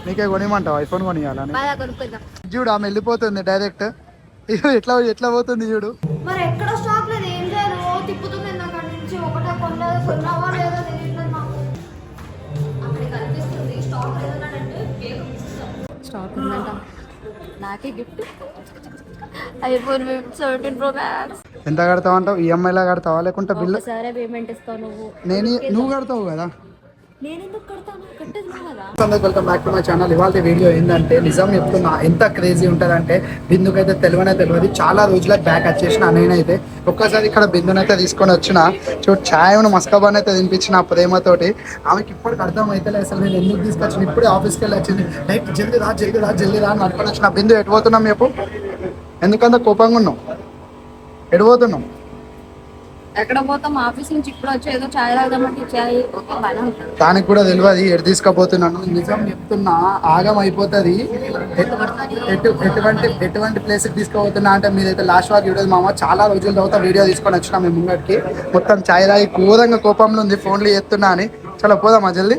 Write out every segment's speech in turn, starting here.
నీకే కొనిమంటావు ఐఫోన్ కొనియాలని చూడు ఆమె వెళ్ళిపోతుంది డైరెక్ట్ ఎట్లా ఎట్లా పోతుంది చూడు మరి ఎక్కడ స్టాక్ లేదు ఏం చేయాలి తిప్పుతుంది అక్కడ నుంచి ఒకటే కొన్నావా లేదా తెలియట్లేదు నాకు అక్కడ కనిపిస్తుంది స్టాక్ లేదన్నాడంటే స్టాక్ ఉందంట నాకే గిఫ్ట్ ఐఫోన్ 17 Pro Max ఎంత కడతావు అంటావు ఈఎంఐలా కడతావా లేకుంటే బిల్లు సరే పేమెంట్ ఇస్తావు నువ్వు కడతావు కదా నేను ఎందుకు కడతాను కట్టేది కదా. Welcome back to my channel. ఇవాళ వీడియో ఏంటంటే నిజం చెప్తున్నా ఎంత క్రేజీ ఉంటుందంటే బిందుకైతే తెలియదు చాలా రోజులకు బ్యాక్ వచ్చేసిన నేనైతే ఒక్కసారి ఇక్కడ బిందునైతే తీసుకొని వచ్చిన చూడు ఛాయ్ను మస్కబాన్ అయితే తినిపించిన ప్రేమతోటి ఆమెకి ఇప్పటికి అర్థం అయితే అసలు నేను ఎందుకు తీసుకొచ్చిన ఇప్పుడే ఆఫీస్కి వెళ్ళి వచ్చింది నైట్ జల్దీ రా అని నడుపుకొని వచ్చిన బిందు ఎడిపోతున్నాం చెప్పు ఎందుకంత కోపంగా ఉన్నాం ఎడిపోతున్నాం ఎక్కడ పోతాం ఆఫీస్ నుంచి ఇప్పుడు వచ్చి ఏదో చాయ్ తాగదామంటే చాయ్ దానికి కూడా తెలియదు ఎటు తీసుకుపోతున్నాను నిజం చెప్తున్నా ఆగం అయిపోతుంది ఎటువంటి ప్లేస్కి తీసుకుపోతున్నా అంటే మీరైతే లాస్ట్ వాక్ వీడియో మామ చాలా రోజుల తర్వాత వీడియో తీసుకొని వచ్చినా మేము ముంగటికి మొత్తం చాయ్ తాగి ఘోరంగా కోపంలో ఉంది ఫోన్లు ఎత్తున్నా అని చాలా పోదామా జల్దీ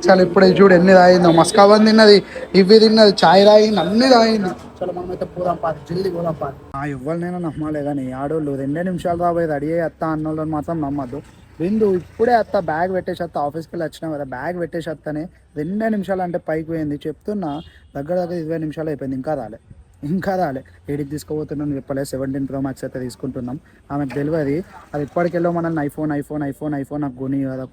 చాలా ఇప్పుడు చూడు ఎన్ని తాగిందో మస్కాబన్ తిన్నది ఇవి తిన్నది చాయ్ తాగింది అన్ని తాగింది చాలా మనం అయితే పోదాం పాది జల్దీ పోదాం పాది ఎవరినైనా నమ్మలే కానీ ఆడోళ్ళు 2 నిమిషాలు రాబోయేది అడిగే అత్త అన్నోళ్ళని మాత్రం నమ్మద్దు బిందు ఇప్పుడే అత్త బ్యాగ్ పెట్టేసి అత్త ఆఫీస్కి వెళ్ళి వచ్చినాం కదా బ్యాగ్ పెట్టేసి అత్తనే 2 నిమిషాలు అంటే పైకి పోయింది చెప్తున్నా దగ్గర 20 నిమిషాలు అయిపోయింది ఇంకా రాలే ఏడికి తీసుకోబోతున్నాను చెప్పలే 17 Pro Max అయితే తీసుకుంటున్నాం ఆమెకు తెలియదు అది ఇప్పటికెళ్ళో మనల్ని ఐఫోన్ నాకు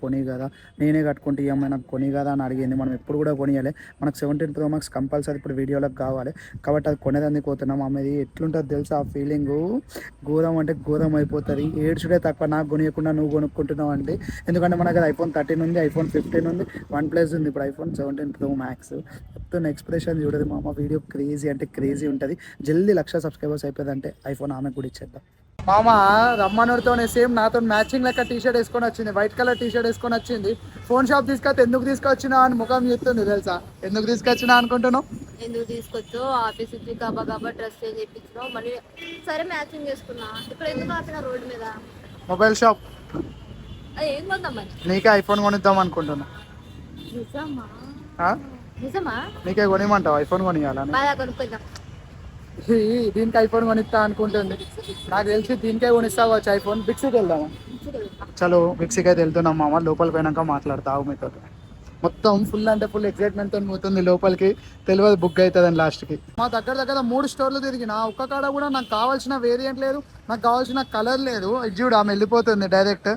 కొని కదా నేనే కట్టుకుంటే ఈఎంఐ నాకు కొని కదా అని అడిగింది మనం ఎప్పుడు కూడా కొనియాలి మనకు 17 Pro Max కంపల్సరీ ఇప్పుడు వీడియోలకు కావాలి కాబట్టి అది కొనేదానికి పోతున్నాం ఆమెది ఎట్లుంటుంది తెలుసా ఆ ఫీలింగు ఘోరం అంటే ఘోరం అయిపోతుంది ఏడ్చుడే తక్కువ నాకు కొనియకుండా నువ్వు కొనుక్కుంటున్నావు అంటే ఎందుకంటే మనకు అది iPhone 13 ఉంది iPhone 15 ఉంది OnePlus ఉంది ఇప్పుడు iPhone 17 Pro Max చెప్తున్న ఎక్స్ప్రెషన్ చూడదు మా వీడియో క్రేజీ అంటే క్రేజీ ఉంటుంది జల్దీ 1,00,000 సబ్స్క్రైబర్స్ అయిపోయిందంటే ఐఫోన్ ఆమె కూడా ఇచ్చేద్దాం మామ రమ్మనుడితోనే సేమ్ నాతో మ్యాచింగ్ లెక్క టీషర్ట్ వేసుకొని వచ్చింది వైట్ కలర్ టీషర్ట్ వేసుకొని వచ్చింది ఫోన్ షాప్ తీసుకొస్తే ఎందుకు తీసుకొచ్చినా అని ముఖం చెప్తుంది తెలుసా ఎందుకు తీసుకొచ్చినా అనుకుంటున్నావు ఎందుకు తీసుకొచ్చు ఆఫీస్ నుంచి గబా డ్రెస్ చేంజ్ చేయించినావు మళ్ళీ సరే మ్యాచింగ్ చేసుకున్నా ఇక్కడ ఎందుకు ఆపిన రోడ్డు మీద మొబైల్ షాప్ ఏం కొందాం మరి నీకే ఐఫోన్ కొనిద్దాం అనుకుంటున్నా నిజమా నీకే కొనిమంటావు ఐఫోన్ కొనియాలని దీనికి ఐఫోన్ కొనిస్తా అనుకుంటుంది నాకు తెలిసి దీనికే కొనిస్తా కావచ్చు ఐఫోన్ బిక్సీకి వెళ్దాము చలో బిక్సీకి అయితే వెళ్తున్నాం మామ లోపలికి పోయినాక మాట్లాడతావు మీతో మొత్తం ఫుల్ అంటే ఫుల్ ఎక్సైట్మెంట్తో పోతుంది లోపలికి తెలియదు బుక్ అవుతుందని లాస్ట్కి మా దగ్గర 3 స్టోర్లు తిరిగిన ఒక్క కాడ కూడా నాకు కావాల్సిన వేరియంట్ లేదు నాకు కావాల్సిన కలర్ లేదు ఇది చూడు ఆమె వెళ్ళిపోతుంది డైరెక్ట్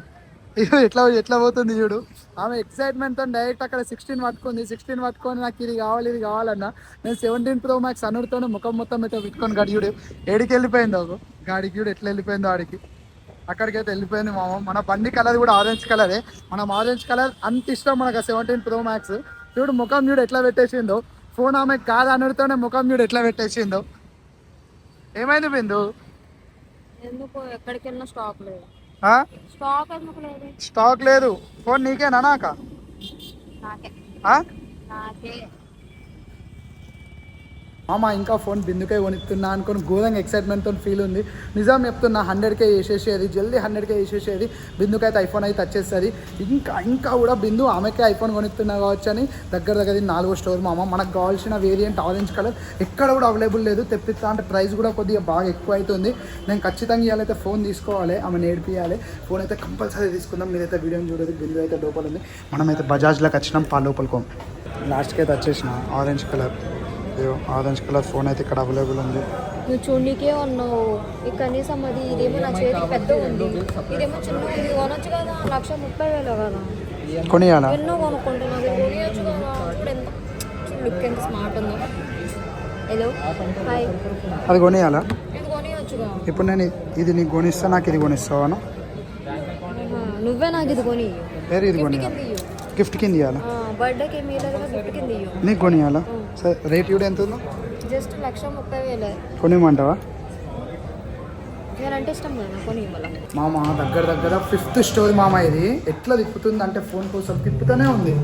ఎట్లా పోతుంది చూడు ఆమె ఎక్సైట్మెంట్తో డైరెక్ట్ అక్కడ 16 పట్టుకొని నాకు ఇది కావాలన్నా నేను 17 Pro Max అనుడితోనే ముఖం మొత్తం అయితే పెట్టుకొని గడియుడు ఏడికి వెళ్ళిపోయిందో గాడికి చూడు ఎట్లా వెళ్ళిపోయిందో ఆడికి అక్కడికైతే వెళ్ళిపోయింది మామ మన బండి కలర్ కూడా ఆరెంజ్ కలరే మనం ఆరెంజ్ కలర్ అంత ఇష్టం మనకు 17 Pro Max చూడు ముఖం చూడు ఎట్లా పెట్టేసిందో ఫోన్ ఆమె కాదు అనుడితోనే ముఖం చూడు ఎట్లా పెట్టేసిందో ఏమైంది బిందు ఎందుకు ఎక్కడికి వెళ్ళినా స్టాక్ లేదు స్టాక్ లేదు ఫోన్ నీకేనా నాకా మామ ఇంకా ఫోన్ బిందుకే కొనిస్తున్నా అనుకుని ఘోరంగా ఎక్సైట్మెంట్తో ఫీల్ ఉంది నిజం చెప్తున్నా 100K వేసేసేది జల్దీ 100K వేసేసేది బిందుకైతే ఐఫోన్ అయితే వచ్చేస్తుంది ఇంకా కూడా బిందు ఆమెకే ఐఫోన్ కొనిస్తున్నా కావచ్చు అని దగ్గర 4వ స్టోర్ మామ మనకు కావాల్సిన వేరియంట్ ఆరెంజ్ కలర్ ఎక్కడ కూడా అవైలబుల్ లేదు తెప్పిస్తా అంటే ప్రైస్ కూడా కొద్దిగా బాగా ఎక్కువ అవుతుంది నేను ఖచ్చితంగా ఇవాళైతే ఫోన్ తీసుకోవాలి ఆమె నేర్పియాలి ఫోన్ అయితే కంపల్సరీ తీసుకుందాం మీరైతే వీడియోని చూడదు బిందు అయితే లోపల ఉంది మనమైతే బజాజ్లోకి వచ్చినాం లోపలికి లాస్ట్కి అయితే వచ్చేసిన ఆరెంజ్ కలర్ ఫోన్ అయితే ఇక్కడ అవైలబుల్ ఉంది నువ్వు చూడనీకే ఉన్నావు కనీసం అది ఇదేమో నా చేతికి పెద్ద ఉంది ఇదేమో చిన్న ఇది కొనొచ్చు కదా 1,30,000 కదా కొనియాలా ఎన్నో కొనుక్కుంటున్నా కొనియొచ్చు కదా ఇప్పుడు ఎంత లుక్ ఎంత స్మార్ట్ ఉందో హలో హాయ్ అది కొనియాలా ఇది కొనియొచ్చుగా ఇప్పుడు నేను ఇది నీకు కొనిస్తా నాకు ఇది కొనిస్తావా నువ్వే నాకు ఇది కొని వేరే ఇది కొనియాలి గిఫ్ట్ కింద ఇవ్వాలా బర్త్డేకి మీ దగ్గర గిఫ్ట్ కింద నీకు కొనియాలా సరే రేట్ కూడా ఎంత ఉందో జస్ట్ 1,30,000 కొనిమంటావా నేనంటే ఇష్టం కదా కొని మామ దగ్గర 5th స్టోర్ మామ ఇది ఎట్లా తిప్పుతుంది అంటే ఫోన్ కోసం తిప్పుతూనే ఉంది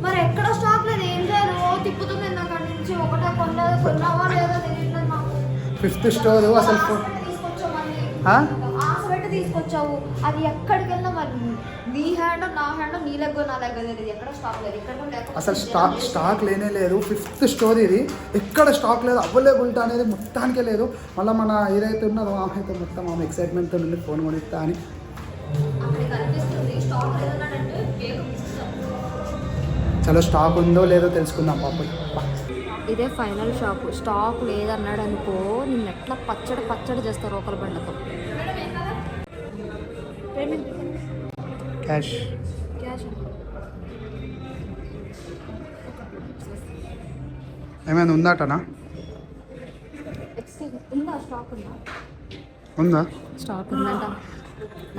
మరి ఎక్కడ స్టాక్ లేదు ఏం చేయాలి తిప్పుతుంది అక్కడ నుంచి ఒకటే కొన్నావా లేదా తెలియట్లేదు నాకు 5th స్టోర్ అసలు తీసుకొచ్చావు, అది ఎక్కడికి వెళ్ళినా మరి నీ హ్యాండ్ నా హ్యాండ్ నీ లెగ్గో నా లెగ్గో తెలియదు, ఎక్కడ స్టాక్ లేదు, ఇక్కడ కూడా లేకపోతే అసలు స్టాక్ లేనే లేదు. 5th స్టోర్ ఇది, ఎక్కడ స్టాక్ లేదు, అవైలబిలిటీ అనేది మొత్తానికే లేదు. మళ్ళీ మన ఏదైతే ఉన్నదో ఆమె అయితే మొత్తం ఆమె ఎక్సైట్మెంట్తో నుండి ఫోన్ కొనిస్తా అని అక్కడ కనిపిస్తుంది. స్టాక్ లేదన్నాడంటే కేక్ ఇస్తాం. చలో స్టాక్ ఉందో లేదో తెలుసుకుందాం పాప. ఇదే ఫైనల్ షాప్. స్టాక్ లేదన్నాడు అనుకో, నిన్ను ఎట్లా పచ్చడి చేస్తారు ఒకరి బండతో. క్యాష్ ఏమైనా ఉందాటనా? ఉందా స్టాక్? ఉందా? స్టాక్ ఉందంట.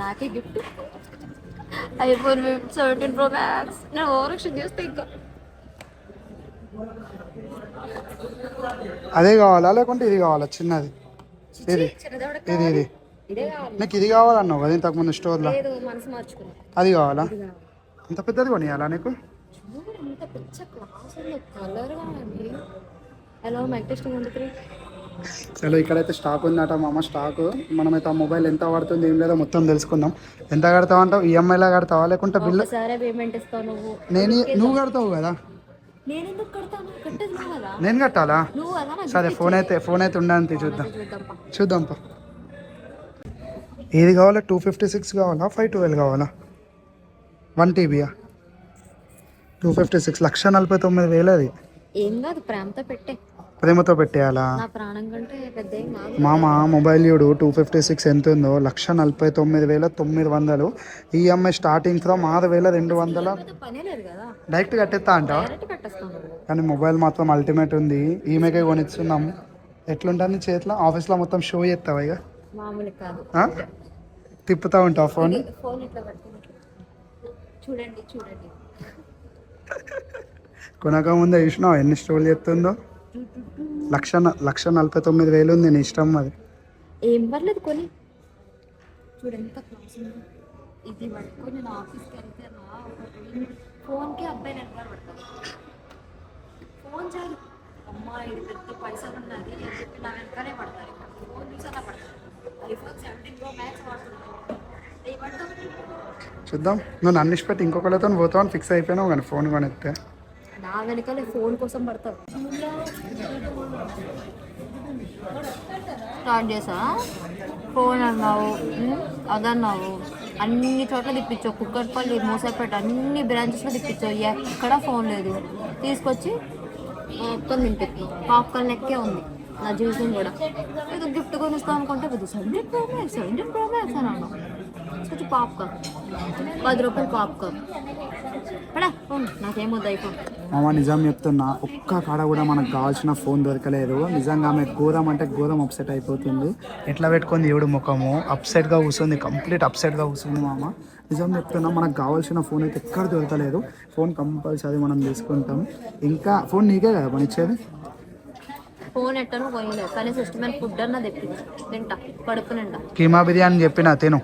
నాకే గిఫ్ట్ ఐఫోన్ 17 Pro Max. నేను ఓవరాక్షన్ చేస్తే ఇంకా అదే కావాలా లేకుంటే ఇది కావాలా? చిన్నది ఇది ఇది ఇది నాకు ఇది కావాలన్నావు కదా ఇంతకుముందు స్టోర్లో. మనసు మార్చుకున్నా. అది కావాలా? అంత పెద్దది కొనియాలా నీకు? ఇంత పిచ్చ క్లాస్ ఉంది, కలర్ కానీ హలో మైక్ టెస్టింగ్ ఉంటుంది. చలో ఇక్కడైతే స్టాక్ ఉందట మామ. స్టాక్ మనమైతే ఆ మొబైల్ ఎంత పడుతుంది ఏం లేదో మొత్తం తెలుసుకుందాం. ఎంత కడతావు అంటావు? ఈఎంఐలా కడతావా లేకుంటే బిల్లు? సరే పేమెంట్ ఇస్తావు నువ్వు. నువ్వు కడతావు కదా? నేను ఎందుకు కడతాను? కట్టేది నువ్వు కదా. నేను కట్టాలా? నువ్వు కదా. సరే ఫోన్ అయితే ఉండడానికి చూద్దాంపా. ఏది కావాలా? 256 కావాలా 512 కావాలా? 1 TBయా? 256 1,49,000 అది. ఏం కాదు, ప్రేమతో పెట్టే. ప్రేమతో పెట్టేయాలా? నా ప్రాణం కంటే పెద్ద ఏం కాదు మామ. మొబైల్ చూడు 256 ఎంత ఉందో, 1,49,900. EMI starting from 6,200. పనే లేదు కదా, డైరెక్ట్ కట్టేస్తా అంటావా? డైరెక్ట్ కట్టేస్తాను. కానీ మొబైల్ మాత్రం అల్టిమేట్ ఉంది. ఈమెకే కొనిస్తున్నాం. ఎట్లుంటుంది చేతిలో? ఆఫీస్లో మొత్తం షో చేస్తావా ఇక? మామూలు కాదు. తిప్పుతా ఉంటావు ఫోన్. ఫోన్ ఇట్లా పట్టుకుని చూడండి. కొనక ముందే చూసినావు ఎన్ని స్టోర్లు చెప్తుందో? 1,49,000 ఉంది. నీ ఇష్టం అది. ఏం పర్లేదు కొని. చూడండి ఎంత క్లాస్ ఉంది. ఇది పట్టుకొని నేను ఆఫీస్కి వెళ్తే ఫోన్కి అబ్బాయి నెంబర్ పడతాను. ఫోన్ చాలు. అమ్మా ఇది పెద్ద పైసలు ఉన్నది అని చెప్పి నా వెనకాలే పడతారు. ఫోన్ చూసాక పడతారు. ఐఫోన్ 17 Pro Max వాడుతున్నాను. చూద్దాం. నువ్వు నన్ను ఇష్టపెట్టి ఇంకొకరితో పోతావు అని ఫిక్స్ అయిపోయినావు కానీ ఫోన్ కొనిస్తే నా వెనకాలే ఫోన్ కోసం పడతావు. స్టార్ట్ చేసా. ఫోన్ అన్నావు, అదన్నావు, అన్ని చోట్ల తిప్పించావు. కుక్కట్పల్లి, మూసాపేట అన్ని బ్రాంచెస్లో తిప్పించావు. ఎక్కడ ఫోన్ లేదు. తీసుకొచ్చి పాప్కార్న్ తినిపిస్తున్నావు. పాప్కార్న్ లెక్కే ఉంది నా జీవితం కూడా. ఏదో గిఫ్ట్ కొనిస్తాం అనుకుంటే పెద్ద 17 Pro Max అని అన్నావు. తీసుకొచ్చి పాప్కార్న్ 10 రూపాయలు పాప్కార్న్. పడా ఫోన్ నాకేమొద్దు ఐఫోన్. మామ నిజం చెప్తున్నా, ఒక్క కాడ కూడా మనకు కావాల్సిన ఫోన్ దొరకలేదు. నిజంగా ఆమె ఘోరం అంటే ఘోరం అప్సెట్ అయిపోతుంది. ఎట్లా పెట్టుకుంది ఎవడు ముఖము? అప్సెట్గా కూర్చుంది, కంప్లీట్ అప్సెట్గా కూర్చుంది మామ. నిజం చెప్తున్నా, మనకు కావాల్సిన ఫోన్ అయితే ఎక్కడ దొరకలేదు. ఫోన్ కంపల్సరీ మనం తీసుకుంటాం. ఇంకా ఫోన్ నీకే కదా పనిచ్చేది. ఫోన్ ఎట్టను పోయలేదు కానీ సిస్టమ్ ఫుడ్ అన్న తెప్పించు తింటా కడుపు నిండా. కీమా బిర్యానీ చెప్పిన తిను.